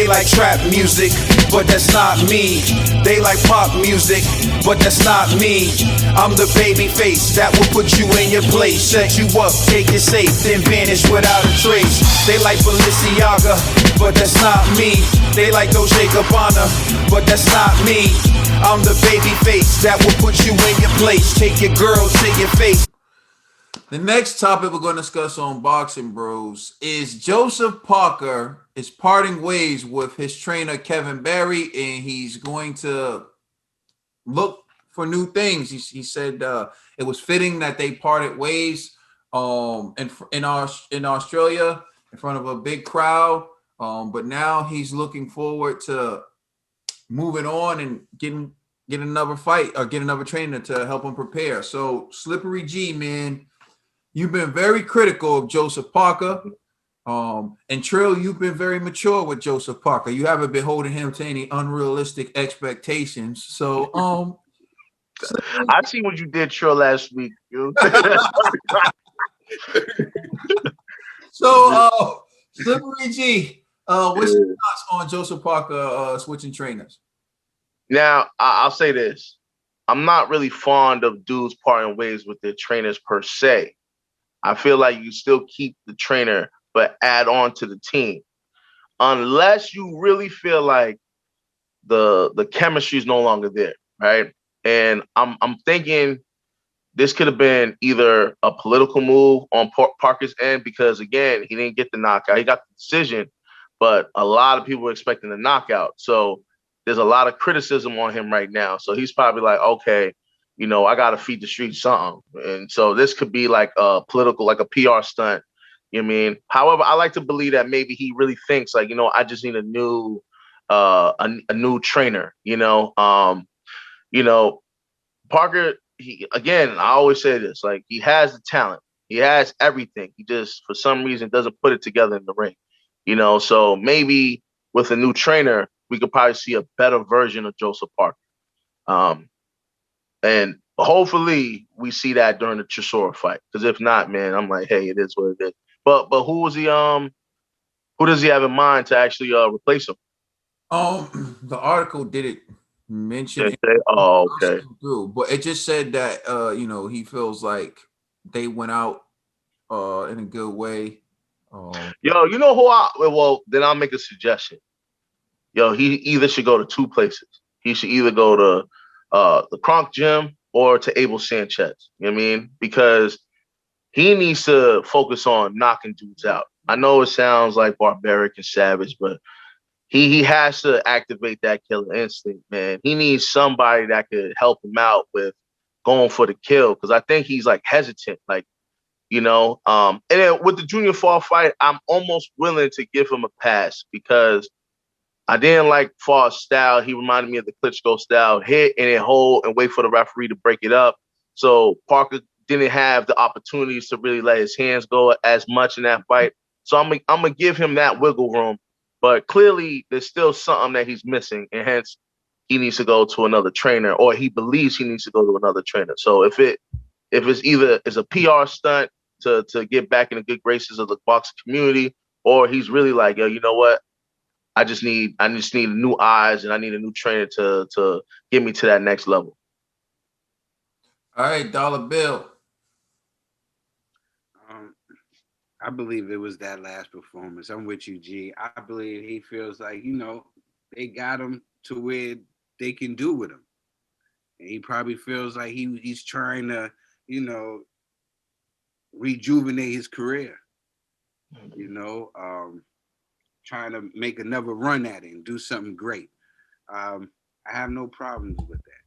They like trap music, but that's not me. They like pop music, but that's not me. I'm the baby face that will put you in your place, set you up, take it safe, then vanish without a trace. They like Balenciaga, but that's not me. They like Dolce Gabbana, but that's not me. I'm the baby face that will put you in your place, take your girl to your face. The next topic we're going to discuss on Boxing Bros is Joseph Parker is parting ways with his trainer Kevin Barry, and he's going to look for new things. He said it was fitting that they parted ways in Australia in front of a big crowd, but now he's looking forward to moving on and getting another fight or get another trainer to help him prepare. So Slippery G, man, you've been very critical of Joseph Parker. And Trill, you've been very mature with Joseph Parker. You haven't been holding him to any unrealistic expectations. So I see what you did, Trill, last week. So Slippery G, what's your thoughts on Joseph Parker switching trainers? Now, I'll say this. I'm not really fond of dudes parting ways with their trainers per se. I feel like you still keep the trainer, but add on to the team. Unless you really feel like the chemistry is no longer there, right? And I'm thinking this could have been either a political move on Parker's end, because, again, he didn't get the knockout. He got the decision, but a lot of people were expecting the knockout. So there's a lot of criticism on him right now. So he's probably like, okay, you know, I got to feed the streets something. And so this could be like a political, like a PR stunt. You know what I mean? However, I like to believe that maybe he really thinks like, you know, I just need a new trainer, you know? Parker, I always say this, like, he has the talent. He has everything. He just, for some reason, doesn't put it together in the ring, you know? So maybe with a new trainer, we could probably see a better version of Joseph Parker. And hopefully we see that during the Chisora fight. Because if not, man, I'm like, hey, it is what it is. But who does he have in mind to actually replace him? The article didn't mention it. Oh, okay. But it just said that he feels like they went out in a good way. Yo, you know who then I'll make a suggestion. Yo, he either should go to two places. He should either go to the Kronk Gym or to Abel Sanchez. You know what I mean? Because he needs to focus on knocking dudes out. I know it sounds like barbaric and savage, but he has to activate that killer instinct, man. He needs somebody that could help him out with going for the kill, because I think he's like hesitant, like, you know. And then with the Junior Fall fight, I'm almost willing to give him a pass, because I didn't like Fall's style. He reminded me of the Klitschko style, hit and then hold and wait for the referee to break it up. So Parker didn't have the opportunities to really let his hands go as much in that fight. So I'm gonna give him that wiggle room. But clearly, there's still something that he's missing, and hence he needs to go to another trainer, or he believes he needs to go to another trainer. So if it's either it's a PR stunt to get back in the good graces of the boxing community, or he's really like, yo, you know what? I just need new eyes, and I need a new trainer to get me to that next level. All right, Dollar Bill. I believe it was that last performance. I'm with you, G. I believe he feels like, they got him to where they can do with him. And he probably feels like he's trying to, rejuvenate his career. Trying to make another run at it and do something great. I have no problems with that.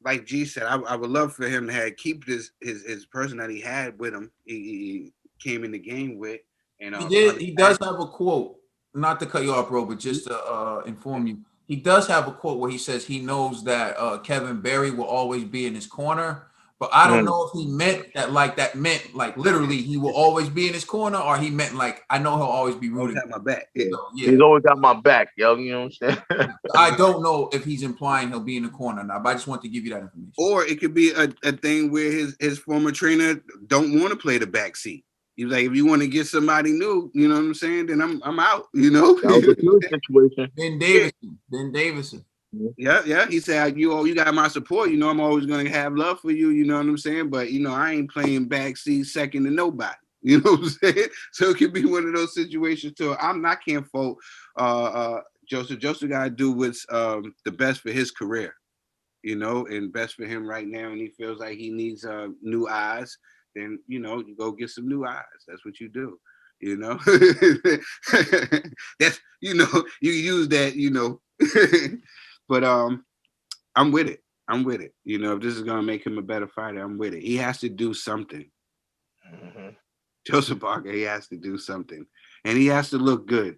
Like G said, I would love for him to keep his person that he had with him. He came in the game with, and he does have a quote. Not to cut you off, bro, but just to inform you, he does have a quote where he says he knows that Kevin Barry will always be in his corner. But I don't know if he meant that like literally he will always be in his corner, or he meant like I know he'll always be rooting. Got my back. Yeah. He's always got my back, yo. You know what I'm saying? I don't know if he's implying he'll be in the corner now, but I just want to give you that information. Or it could be a thing where his former trainer don't want to play the back seat. He was like, if you want to get somebody new, you know what I'm saying, then I'm out, you know. That was a good situation. Ben Davison. Yeah. He said, you got my support. You know, I'm always gonna have love for you. You know what I'm saying? But you know, I ain't playing backseat second to nobody. You know what I'm saying? So it could be one of those situations too. I can't fault Joseph. Joseph got to do what's the best for his career, you know, and best for him right now. And he feels like he needs new eyes. Then you know, you go get some new eyes. That's what you do. You know, that's you know, you use that. You know. But I'm with it. You know, if this is gonna make him a better fighter, I'm with it. He has to do something. Mm-hmm. Joseph Parker, he has to do something, and he has to look good.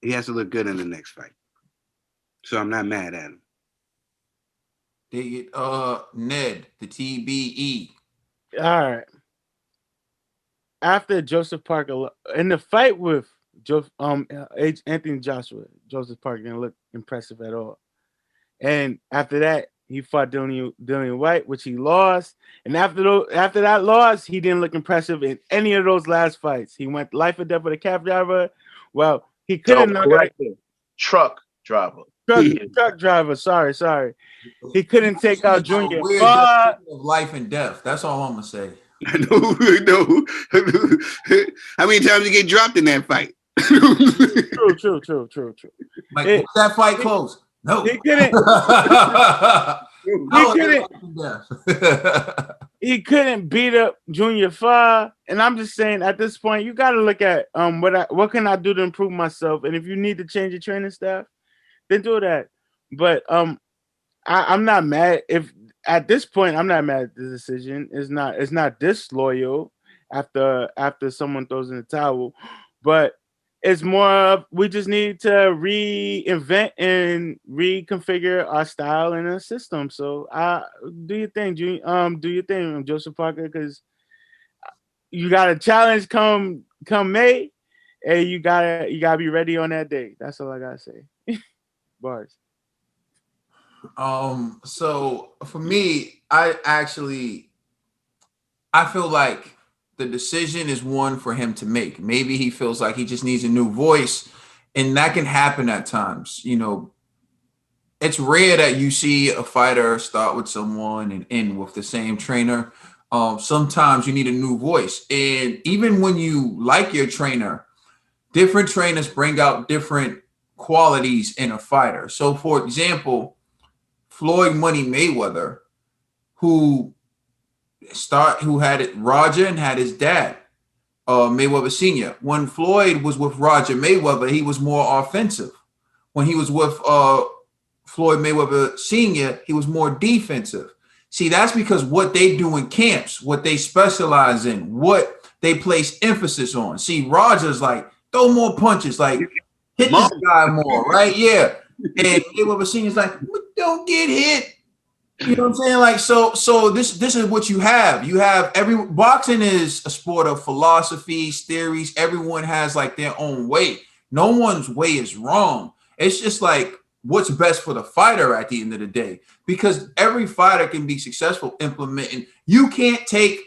He has to look good in the next fight. So I'm not mad at him. Ned, the TBE. All right. After Joseph Parker in the fight with Anthony Joshua, Joseph Parker didn't look impressive at all. And after that, he fought Dillian White, which he lost. And after that loss, he didn't look impressive in any of those last fights. He went life or death with a cab driver. Well, he couldn't truck driver. Truck driver. Sorry. He couldn't take out Junior. Of life and death. That's all I'm gonna say. I know. How many times did he get dropped in that fight? True. Like, was that fight close? No. He couldn't. He couldn't beat up Junior Fa. And I'm just saying, at this point, you got to look at what can I do to improve myself. And if you need to change your training staff, then do that. But I'm not mad. If at this point, I'm not mad at the decision. It's not disloyal after someone throws in the towel, but it's more of we just need to reinvent and reconfigure our style and our system. So do your thing, Joseph Parker, because you got a challenge come May, and you gotta be ready on that day. That's all I gotta say. Bars. So for me, I feel like the decision is one for him to make. Maybe he feels like he just needs a new voice, and that can happen at times. You know, it's rare that you see a fighter start with someone and end with the same trainer. Sometimes you need a new voice, and even when you like your trainer, different trainers bring out different qualities in a fighter. So, for example, Floyd Money Mayweather, who had Roger and had his dad, Mayweather Sr. When Floyd was with Roger Mayweather, he was more offensive. When he was with Floyd Mayweather Sr., he was more defensive. See, that's because what they do in camps, what they specialize in, what they place emphasis on. See, Roger's like, throw more punches, like hit this guy more, right? Yeah. And Mayweather Sr.'s like, don't get hit. You know what I'm saying? Like, so this is what you have. You have boxing is a sport of philosophies, theories. Everyone has like their own way. No one's way is wrong. It's just like what's best for the fighter at the end of the day, because every fighter can be successful implementing. You can't take,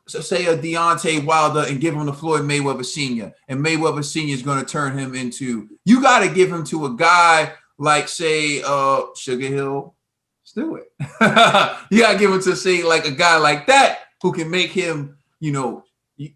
say, a Deontay Wilder and give him to Floyd Mayweather Sr. and Mayweather Sr. is going to turn him into, you got to give him to a guy like, say, Sugar Hill. Let's do it. You got to give him to, say, like a guy like that who can make him, you know,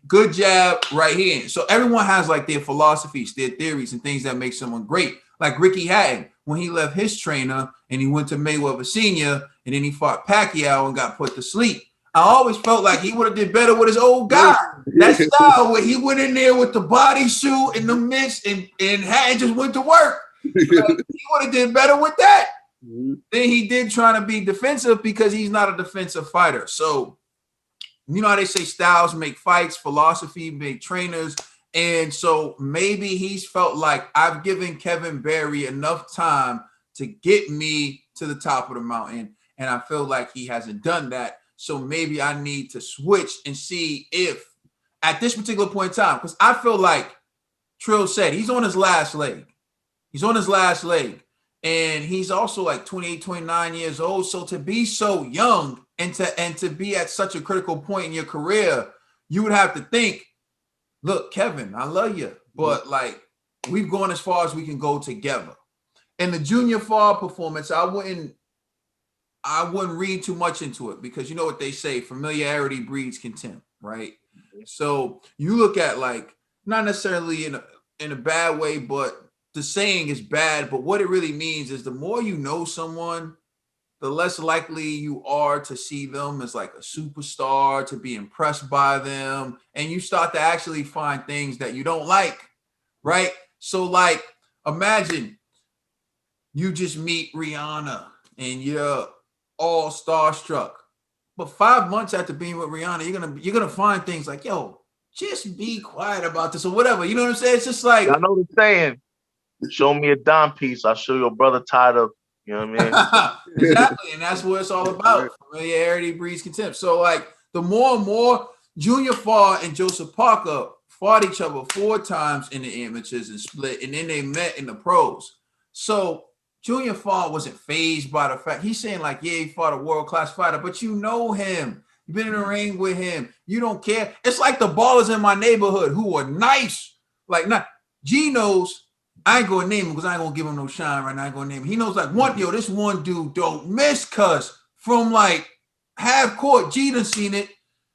good jab, right hand. So everyone has like their philosophies, their theories, and things that make someone great. Like Ricky Hatton, when he left his trainer and he went to Mayweather Sr. and then he fought Pacquiao and got put to sleep. I always felt like he would have did better with his old guy. That style where he went in there with the bodysuit and the mitts and Hatton just went to work. Like, he would have did better with that than he did trying to be defensive, because he's not a defensive fighter. So, you know how they say styles make fights, philosophy make trainers. And so maybe he's felt like I've given Kevin Barry enough time to get me to the top of the mountain. And I feel like he hasn't done that. So maybe I need to switch and see if at this particular point in time, because I feel like Trill said he's on his last leg. He's on his last leg. And he's also like 28, 29 years old. So to be so young and to be at such a critical point in your career, you would have to think, look, Kevin, I love you, but like we've gone as far as we can go together. In the Junior Fall performance, I wouldn't read too much into it because you know what they say, familiarity breeds contempt, right? So you look at like not necessarily in a bad way, but the saying is bad, but what it really means is the more you know someone, the less likely you are to see them as like a superstar, to be impressed by them, and you start to actually find things that you don't like, right? So like imagine you just meet Rihanna and you're all starstruck, but 5 months after being with Rihanna, you're gonna find things like, yo, just be quiet about this or whatever. You know what I'm saying? It's just like, I know the saying, show me a dime piece, I'll show your brother tied up. You know what I mean? Exactly, and that's what it's all about. Familiarity breeds contempt. So like the more and more Junior Fall and Joseph Parker fought each other 4 times in the amateurs and split, and then they met in the pros. So Junior Fall wasn't fazed by the fact he's saying like, yeah, he fought a world-class fighter, but you know him. You've been in the ring with him. You don't care. It's like the ballers in my neighborhood who are nice. Like, not G knows. I ain't gonna name him because I ain't gonna give him no shine right now. I ain't gonna name him. He knows like this one dude don't miss cuz from like half court. G done seen it.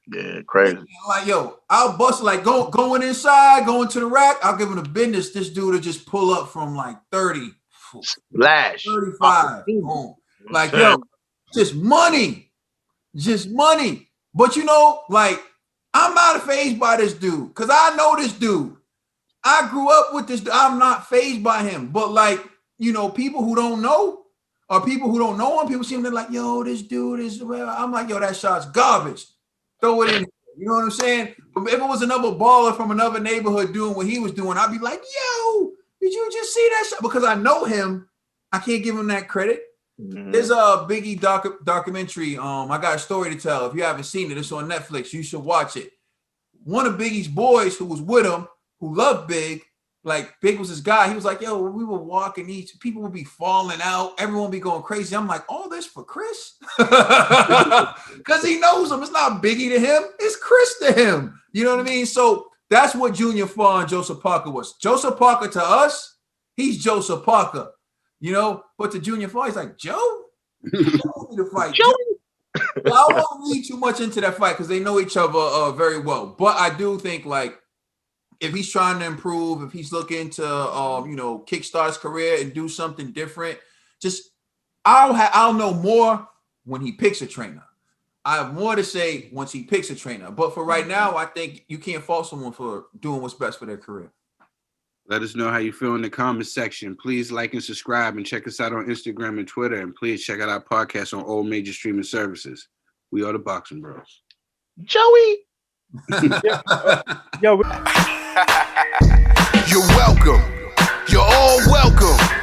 Yeah, crazy. Like, yo, I'll bust like going inside, going to the rack. I'll give him the business. This dude will just pull up from like 30. Splash. 35. Boom. Like, yo, just money. Just money. But you know, like, I'm not fazed by this dude because I know this dude. I grew up with this. I'm not fazed by him. But like, you know, people who don't know or people who don't know him, people seem to like, yo, this dude is, well, I'm like, yo, that shot's garbage. Throw it in. You know what I'm saying? But if it was another baller from another neighborhood doing what he was doing, I'd be like, yo, did you just see that shot? Because I know him. I can't give him that credit. Mm-hmm. There's a Biggie documentary. I got a story to tell. If you haven't seen it, it's on Netflix. You should watch it. One of Biggie's boys who was with him, who loved Big, like Big was his guy. He was like, yo, we were walking, people would be falling out. Everyone would be going crazy. I'm like, all this for Chris? Because he knows him. It's not Biggie to him. It's Chris to him. You know what I mean? So that's what Junior Fall and Joseph Parker was. Joseph Parker to us, he's Joseph Parker. You know, but to Junior Fall, he's like, Joe? You don't need to fight Joe. I won't read too much into that fight because they know each other very well. But I do think like, if he's trying to improve, if he's looking to, kickstart his career and do something different, just I'll know more when he picks a trainer. I have more to say once he picks a trainer. But for right now, I think you can't fault someone for doing what's best for their career. Let us know how you feel in the comment section. Please like and subscribe and check us out on Instagram and Twitter. And please check out our podcast on all major streaming services. We are the Boxing Bros. Joey. You're welcome. You're all welcome.